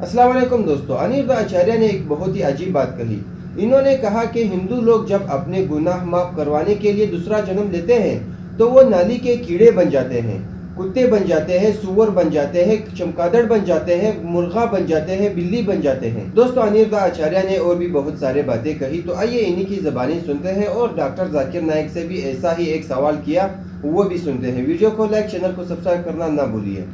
अस्सलाम वालेकुम दोस्तों, अनिरुद्ध आचार्य ने एक बहुत ही अजीब बात कही। इन्होंने कहा कि हिंदू लोग जब अपने गुनाह माफ करवाने के लिए दूसरा जन्म लेते हैं तो वो नाली के कीड़े बन जाते हैं, कुत्ते बन जाते हैं, सुअर बन जाते हैं, चमगादड़ बन जाते हैं, मुर्गा बन जाते हैं, बिल्ली बन जाते हैं। दोस्तों, अनिरुद्ध आचार्य ने और भी बहुत सारे बातें कही, तो आइए इन्हीं की ज़बानी सुनते हैं और डॉक्टर जाकिर नाइक से भी ऐसा ही एक सवाल किया, वो भी सुनते हैं। वीडियो को लाइक, चैनल को सब्सक्राइब करना ना भूलिए।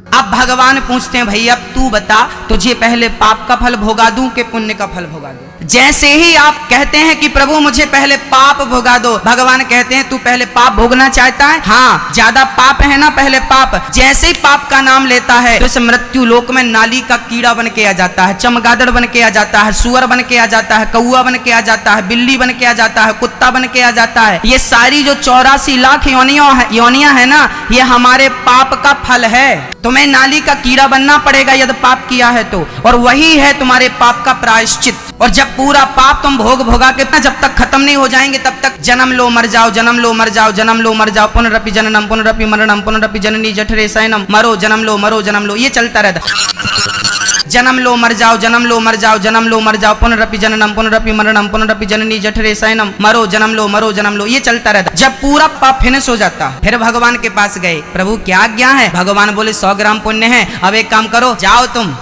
अब भगवान पूछते हैं, भाई अब तू बता, तुझे पहले पाप का फल भोगा दूं कि पुण्य का फल भोगा दूं? जैसे ही आप कहते हैं कि प्रभु मुझे पहले पाप भोगा दो, भगवान कहते हैं तू पहले पाप भोगना चाहता है? हाँ, ज्यादा पाप है ना, पहले पाप। जैसे ही पाप का नाम लेता है तो इस मृत्यु लोक में नाली का कीड़ा बन के आ जाता है, चमगादड़ बन के आ जाता है, सुअर बन के आ जाता है, कौआ बन के आ जाता है, बिल्ली बन के आ जाता है, कुत्ता बन के आ जाता है। ये सारी जो 84 लाख योनियां है ना, ये हमारे पाप का फल है। तुम्हें नाली का कीड़ा बनना पड़ेगा यदि पाप किया है तो, और वही है तुम्हारे पाप का प्रायश्चित। और जब पूरा पाप तुम भोगा के जब तक खत्म नहीं हो जाएंगे तब तक जन्म लो मर जाओ, जन्म लो मर जाओ, जन्म लो मर जाओ, पुनरपि जननम पुनरपि मरणम पुनरपि जननी जठरे शयनम, मरो जन्म लो, ये चलता रहता। जन्म लो मर जाओ, जन्म लो मर जाओ, जन्म लो मर जाओ, पुनरपि जननम पुनरपि मरणम पुनरपि जननी जठरे शयनम, मरो जन्म लो, ये चलता रहता। जब पूरा पाप फिनिश हो जाता, फिर भगवान के पास गए, प्रभु क्या आज्ञा है? भगवान बोले 100 ग्राम पुण्य है, अब एक काम करो, जाओ तुम।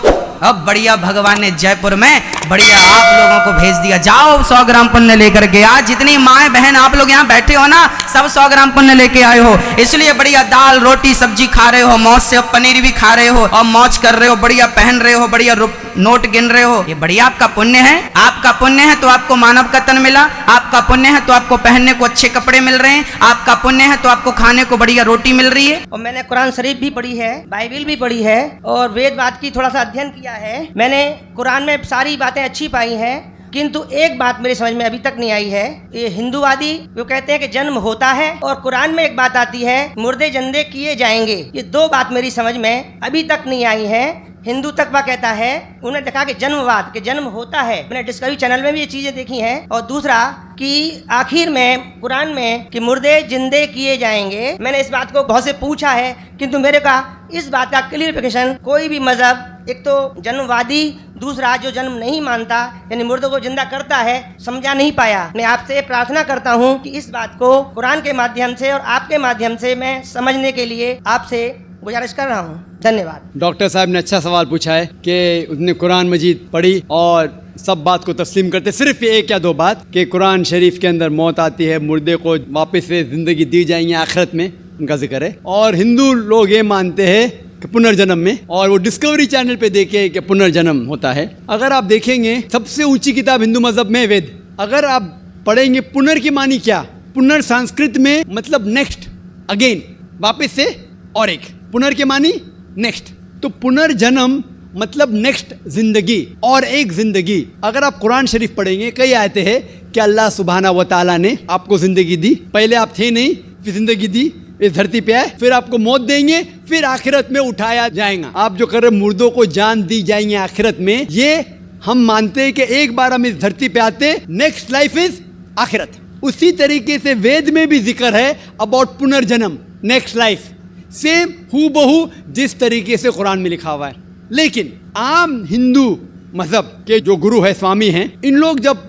अब बढ़िया भगवान ने जयपुर में बढ़िया आप लोगों को भेज दिया, जाओ 100 ग्राम पुण्य लेकर के। आज जितनी माए बहन आप लोग यहाँ बैठे हो ना, सब 100 ग्राम पुण्य लेके आए हो, इसलिए बढ़िया दाल रोटी सब्जी खा रहे हो, मौज से पनीर भी खा रहे हो और मौज कर रहे हो, बढ़िया पहन रहे हो, बढ़िया नोट गिन रहे हो। ये बढ़िया आपका पुण्य है। आपका पुण्य है तो आपको मानव का तन मिला, आपका पुण्य है तो आपको पहनने को अच्छे कपड़े मिल रहे हैं, आपका पुण्य है तो आपको खाने को बढ़िया रोटी मिल रही है। और मैंने कुरान शरीफ भी पढ़ी है, बाइबिल भी पढ़ी है और वेद वाद की थोड़ा सा अध्ययन किया है। मैंने कुरान में सारी बातें अच्छी पाई हैं, किंतु एक बात मेरी समझ में अभी तक नहीं आई है। ये हिंदूवादी वो कहते हैं कि जन्म होता है और कुरान में एक बात आती है मुर्दे जिंदे किए जाएंगे। ये दो बात मेरी समझ में अभी तक नहीं आई है। हिंदू तकवा कहता है, उन्हें देखा कि जन्मवाद के जन्म होता है, मैंने डिस्कवरी चैनल में भी ये चीजें देखी हैं। और दूसरा कि आखिर में कुरान में कि मुर्दे जिंदे किए जाएंगे, मैंने इस बात को बहुत से पूछा है, किंतु मेरे का इस बात का क्लियरिफिकेशन कोई भी मजहब, एक तो जन्मवादी, दूसरा जो जन्म नहीं मानता यानी मुर्दों को जिंदा करता है, समझा नहीं पाया। मैं आपसे प्रार्थना करता हूँ कि इस बात को कुरान के माध्यम से और आपके माध्यम से मैं समझने के लिए आपसे गुजारिश कर रहा हूँ। धन्यवाद। डॉक्टर साहब ने अच्छा सवाल पूछा है कि उसने कुरान मजीद पढ़ी और सब बात को तस्लीम करते, सिर्फ एक या दो बात कि कुरान शरीफ के अंदर मौत आती है, मुर्दे को वापस से जिंदगी दी जाएंगी आखिरत में, उनका जिक्र है। और हिंदू लोग ये मानते हैं कि पुनर्जन्म में, और वो डिस्कवरी चैनल पे देखे कि पुनर्जन्म होता है। अगर आप देखेंगे सबसे ऊंची किताब हिंदू मजहब में वेद, अगर आप पढ़ेंगे पुनर की मानी क्या, पुनर संस्कृत में मतलब नेक्स्ट, अगेन, वापस से, और एक पुनर के मानी नेक्स्ट, तो पुनर्जन्म मतलब नेक्स्ट जिंदगी और एक जिंदगी। अगर आप कुरान शरीफ पढ़ेंगे, कई आयते हैं कि अल्लाह सुब्हाना व तआला ने आपको जिंदगी दी, पहले आप थे नहीं, फिर जिंदगी दी, इस धरती पे आए, फिर आपको मौत देंगे, फिर आखिरत में उठाया जाएगा। आप जो कर रहे मुर्दों को जान दी जाएंगे आखिरत में, ये हम मानते हैं कि एक बार हम इस धरती पे आते, नेक्स्ट लाइफ इज आखिरत। उसी तरीके से वेद में भी जिक्र है अबाउट पुनर्जन्म, नेक्स्ट लाइफ, सेम हूबहू जिस तरीके से कुरान में लिखा हुआ है। लेकिन आम हिंदू मजहब के जो गुरु है, स्वामी हैं, इन लोग जब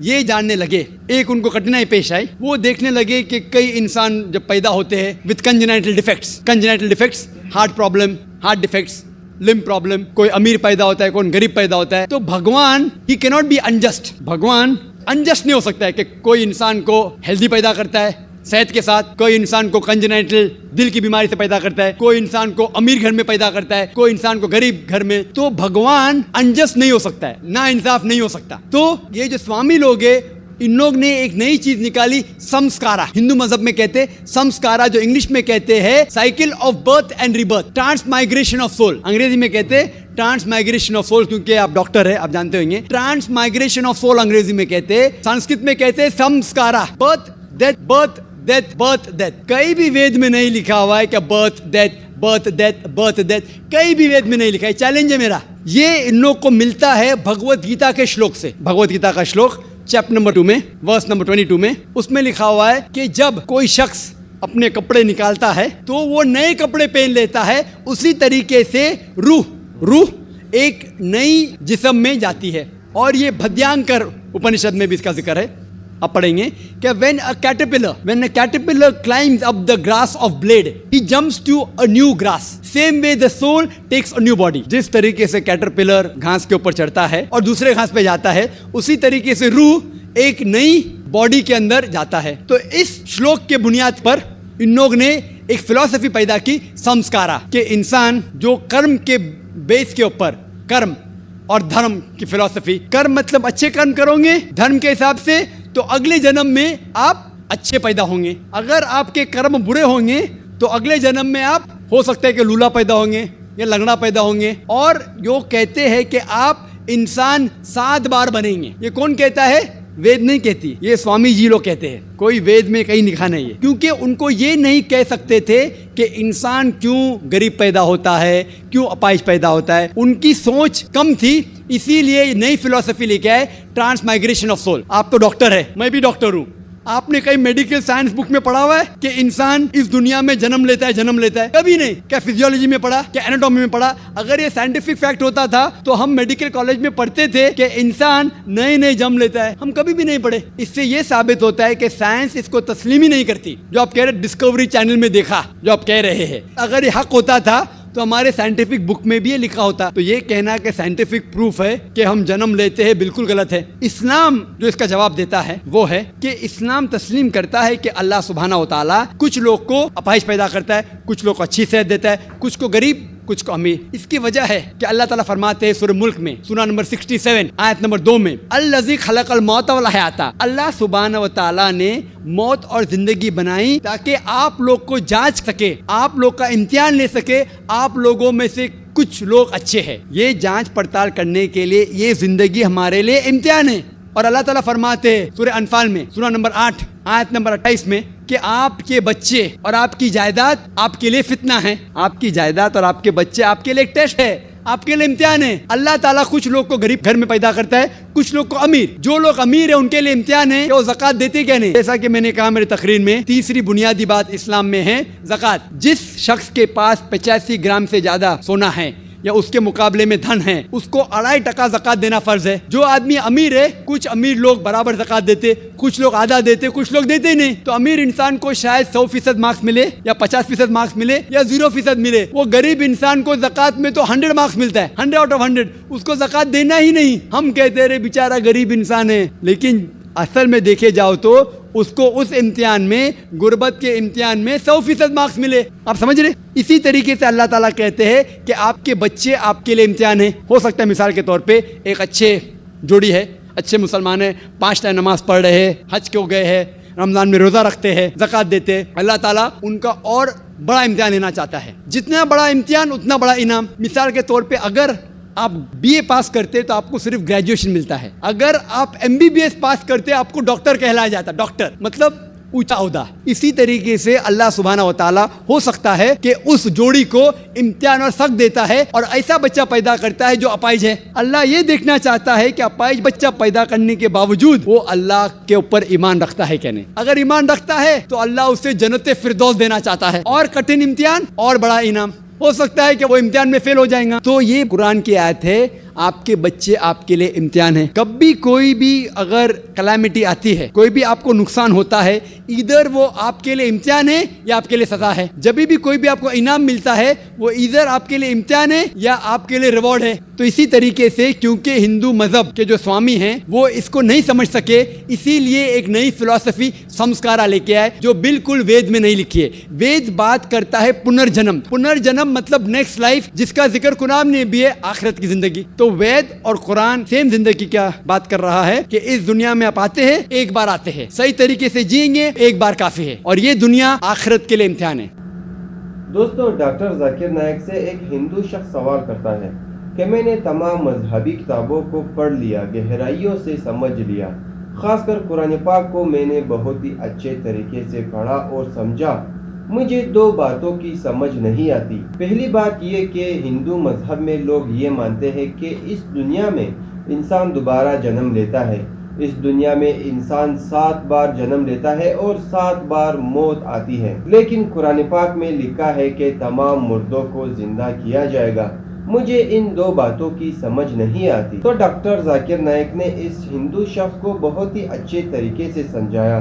ये जानने लगे, एक उनको कठिनाई पेश आई, वो देखने लगे कि कई इंसान जब पैदा होते हैं with congenital defects, heart problem, heart defects, limb problem, कोई अमीर पैदा होता है, कोई गरीब पैदा होता है, तो भगवान he can not be unjust. भगवान अनजस्ट नहीं हो सकता है कि कोई इंसान को हेल्दी पैदा करता है सेहत के साथ, कोई इंसान को कंजेनाइटल दिल की बीमारी से पैदा करता है, कोई इंसान को अमीर घर में पैदा करता है, कोई इंसान को गरीब घर में। तो भगवान अनजस्ट नहीं हो सकता है, ना इंसाफ नहीं हो सकता। तो ये जो स्वामी लोग हैं, इन लोग ने एक नई चीज निकाली, संस्कारा। हिंदू मजहब में कहते हैं संस्कारा, जो इंग्लिश में कहते हैं cycle of birth and rebirth, transmigration of soul. अंग्रेजी में कहते हैं ट्रांसमाइग्रेशन ऑफ सोल, क्योंकि आप डॉक्टर है, आप जानते होंगे। ट्रांसमाइग्रेशन ऑफ सोल अंग्रेजी में कहते हैं, संस्कृत में कहते हैं संस्कारा, birth death, birth death, birth death. कहीं भी वेद में नहीं लिखा हुआ है कि birth death, birth death, birth death, कहीं भी वेद में नहीं लिखा है। चैलेंज है मेरा, ये इन लोग को मिलता है भगवत गीता के श्लोक से। भगवत गीता का श्लोक चैप्टर नंबर 2 में, वर्स नंबर 22 में, उसमें लिखा हुआ है कि जब कोई शख्स अपने कपड़े निकालता है तो वो नए कपड़े पहन लेता है, उसी तरीके से रूह एक नई जिस्म में जाती है। और ये भद्यांकर उपनिषद में भी इसका जिक्र है, अब पढ़ेंगे कि when a caterpillar climbs up the grass of blade, he jumps to a new grass. Same way the soul takes a new body. जिस तरीके से कैटरपिलर घास के ऊपर चढ़ता है और दूसरे घास पे जाता है, उसी तरीके से रूह एक नई बॉडी के अंदर जाता है। तो इस श्लोक के बुनियाद पर इन लोग ने एक फिलॉसफी पैदा की, संस्कारा, कि इंसान जो कर्म के बेस के ऊपर, कर्म और धर्म की फिलॉसफी, कर्म मतलब अच्छे कर्म करोगे धर्म के हिसाब से तो अगले जन्म में आप अच्छे पैदा होंगे। अगर आपके कर्म बुरे होंगे तो अगले जन्म में आप हो सकता है कि लूला पैदा होंगे या लंगड़ा पैदा होंगे। और जो कहते हैं कि आप इंसान 7 बार बनेंगे, ये कौन कहता है? वेद नहीं कहती, ये स्वामी जी लोग कहते हैं, कोई वेद में कहीं लिखा नहीं है। क्योंकि उनको ये नहीं कह सकते थे कि इंसान क्यों गरीब पैदा होता है, क्यों अपाहिज पैदा होता है। उनकी सोच कम थी, इसीलिए नई फिलॉसफी लेके आए, ट्रांसमाइग्रेशन ऑफ सोल। आप तो डॉक्टर है, मैं भी डॉक्टर हूँ। आपने कहीं मेडिकल साइंस बुक में पढ़ा हुआ है कि इंसान इस दुनिया में जन्म लेता है? कभी नहीं। क्या फिजियोलॉजी में पढ़ा, क्या एनाटॉमी में पढ़ा? अगर ये साइंटिफिक फैक्ट होता था तो हम मेडिकल कॉलेज में पढ़ते थे कि इंसान नए जन्म लेता है। हम कभी भी नहीं पढ़े। इससे ये साबित होता है कि साइंस इसको तस्लीम ही नहीं करती। जो आप कह रहे डिस्कवरी चैनल में देखा, जो आप कह रहे हैं, अगर ये हक होता था तो हमारे साइंटिफिक बुक में भी ये लिखा होता। तो ये कहना कि साइंटिफिक प्रूफ है कि हम जन्म लेते हैं, बिल्कुल गलत है। इस्लाम जो इसका जवाब देता है वो है कि इस्लाम तस्लीम करता है कि अल्लाह सुब्हानहू व तआला कुछ लोग को अपाहिज पैदा करता है, कुछ लोग को अच्छी सेहत देता है, कुछ को गरीब, कुछ को अमीर। इसकी वजह है कि अल्लाह ताला फरमाते हैं सूरह मुल्क में, सूरा नंबर 67 आयत नंबर 2 में, अल्लज़ी खलक़ल मौत वल हयाता, अल्लाह सुब्हानहू व तआला ने मौत और जिंदगी बनाई ताकि आप लोग को जांच सके, आप लोग का इम्तिहान ले सके, आप लोगों में से कुछ लोग अच्छे हैं। ये जांच पड़ताल करने के लिए ये जिंदगी हमारे लिए इम्तिहान है। और अल्लाह ताला फरमाते हैं सूरह अनफाल में, सूरा नंबर 8 आयत नंबर 28 में, कि आपके बच्चे और आपकी जायदाद आपके लिए फितना है। आपकी जायदाद और आपके बच्चे आपके लिए एक टेस्ट है, आपके लिए इम्तिहान है। अल्लाह ताला कुछ लोग को गरीब घर में पैदा करता है, कुछ लोग को अमीर। जो लोग अमीर है उनके लिए इम्तिहान है कि वो ज़कात देते क्या नहीं। जैसा कि मैंने कहा मेरी तकरीर में, तीसरी बुनियादी बात इस्लाम में है ज़कात। जिस शख्स के पास 85 ग्राम से ज्यादा सोना है या उसके मुकाबले में धन है, उसको 2.5% ज़कात देना फर्ज है। जो आदमी अमीर है, कुछ अमीर लोग बराबर ज़कात देते, कुछ लोग आधा देते, कुछ लोग देते ही नहीं। तो अमीर इंसान को शायद 100% मार्क्स मिले या 50% मार्क्स मिले या 0% मिले। वो गरीब इंसान को ज़कात में तो 100 मार्क्स मिलता है, 100 आउट ऑफ 100, उसको ज़कात देना ही नहीं। हम कहते रहे बेचारा गरीब इंसान है, लेकिन असल में देखे जाओ तो उसको उस इम्तिहान में, गुर्बत के इम्तिहान में 100% मार्क्स मिले। आप समझ रहे? इसी तरीके से अल्लाह ताला कहते हैं कि आपके बच्चे आपके लिए इम्तिहान है। हो सकता है मिसाल के तौर पे एक अच्छे जोड़ी है, अच्छे मुसलमान है, 5 टाइम नमाज पढ़ रहे हैं, हज को गए हैं, रमजान में रोज़ा रखते हैं, ज़कात देते हैं। अल्लाह ताला उनका और बड़ा इम्तिहान लेना चाहता है। जितना बड़ा इम्तिहान उतना बड़ा इनाम। मिसाल के तौर पर अगर आप BA पास करते तो आपको सिर्फ ग्रेजुएशन मिलता है। अगर आप MBBS पास करते आपको डॉक्टर कहलाया जाता। डॉक्टर मतलब ऊंचा ओहदा। इसी तरीके से अल्लाह सुब्हानहू व तआला हो सकता है कि उस जोड़ी को इम्तिहान और सख्त देता है और ऐसा बच्चा पैदा करता है जो अपाहिज है। अल्लाह ये देखना चाहता है कि अपाहिज बच्चा पैदा करने के बावजूद वो अल्लाह के ऊपर ईमान रखता है क्या नहीं। अगर ईमान रखता है तो अल्लाह उसे जन्नत फिरदौस देना चाहता है। और कठिन इम्तिहान और बड़ा इनाम। हो सकता है कि वो इम्तिहान में फेल हो जाएगा। तो ये कुरान की आयत है, आपके बच्चे आपके लिए इम्तिहान है। कभी कोई भी अगर कलामिटी आती है, कोई भी आपको नुकसान होता है, इधर वो आपके लिए इम्तिहान है या आपके लिए सजा है। जब भी कोई भी आपको इनाम मिलता है वो इधर आपके लिए इम्तिहान है या आपके लिए रिवॉर्ड है। तो इसी तरीके से क्योंकि हिंदू मजहब के जो स्वामी हैं वो इसको नहीं समझ सके, इसीलिए एक नई फिलॉसफी संस्कारा लेके आए जो बिल्कुल वेद में नहीं लिखी है। वेद बात करता है पुनर्जन्म। पुनर्जन्म मतलब नेक्स्ट लाइफ, जिसका जिक्र कुरान में भी है, आखिरत की जिंदगी। तो वेद और कुरान सेम जिंदगी क्या बात कर रहा है कि इस दुनिया में आप आते हैं, एक बार आते हैं, सही तरीके से जिएंगे, एक बार काफी है, और ये दुनिया आखिरत के लिए इम्तिहान है। दोस्तों, डॉक्टर जाकिर नायक से एक हिंदू शख्स सवाल करता है कि मैंने तमाम मजहबी किताबों को पढ़ लिया, गहराइयों से समझ लिया, खासकर कुरान पाक को मैंने बहुत ही अच्छे तरीके से पढ़ा और समझा। मुझे 2 बातों की समझ नहीं आती। पहली बात ये कि हिंदू मजहब में लोग ये मानते हैं कि इस दुनिया में इंसान दोबारा जन्म लेता है। इस दुनिया में इंसान 7 बार जन्म लेता है और 7 बार मौत आती है। लेकिन कुरान पाक में लिखा है कि तमाम मुर्दों को जिंदा किया जाएगा। मुझे इन दो बातों की समझ नहीं आती। तो डॉक्टर जाकिर नाइक ने इस हिंदू शख्स को बहुत ही अच्छे तरीके से समझाया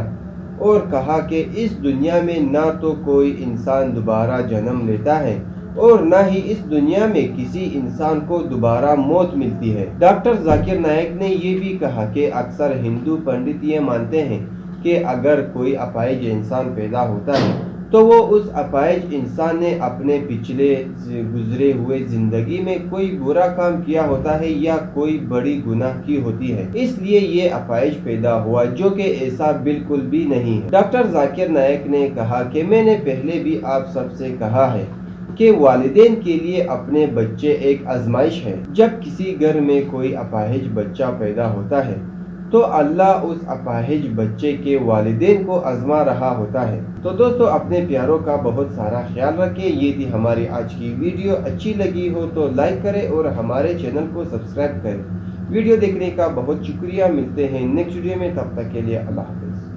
और कहा कि इस दुनिया में ना तो कोई इंसान दोबारा जन्म लेता है और ना ही इस दुनिया में किसी इंसान को दोबारा मौत मिलती है। डॉक्टर जाकिर नाइक ने ये भी कहा कि अक्सर हिंदू पंडित ये मानते हैं कि अगर कोई अपाहिज इंसान पैदा होता है तो वो उस अपाहिज इंसान ने अपने पिछले गुजरे हुए जिंदगी में कोई बुरा काम किया होता है या कोई बड़ी गुनाह की होती है, इसलिए ये अपाहिज पैदा हुआ, जो कि ऐसा बिल्कुल भी नहीं है। डॉक्टर जाकिर नाइक ने कहा कि मैंने पहले भी आप सबसे कहा है कि वालिदैन के लिए अपने बच्चे एक आजमाइश है। जब किसी घर में कोई अपाहिज बच्चा पैदा होता है तो अल्लाह उस अपाहिज बच्चे के वालिदैन को आजमा रहा होता है। तो दोस्तों, अपने प्यारों का बहुत सारा ख्याल रखें। ये थी हमारी आज की वीडियो। अच्छी लगी हो तो लाइक करें और हमारे चैनल को सब्सक्राइब करें। वीडियो देखने का बहुत शुक्रिया। मिलते हैं नेक्स्ट वीडियो में, तब तक के लिए अल्लाह हाफ़िज़।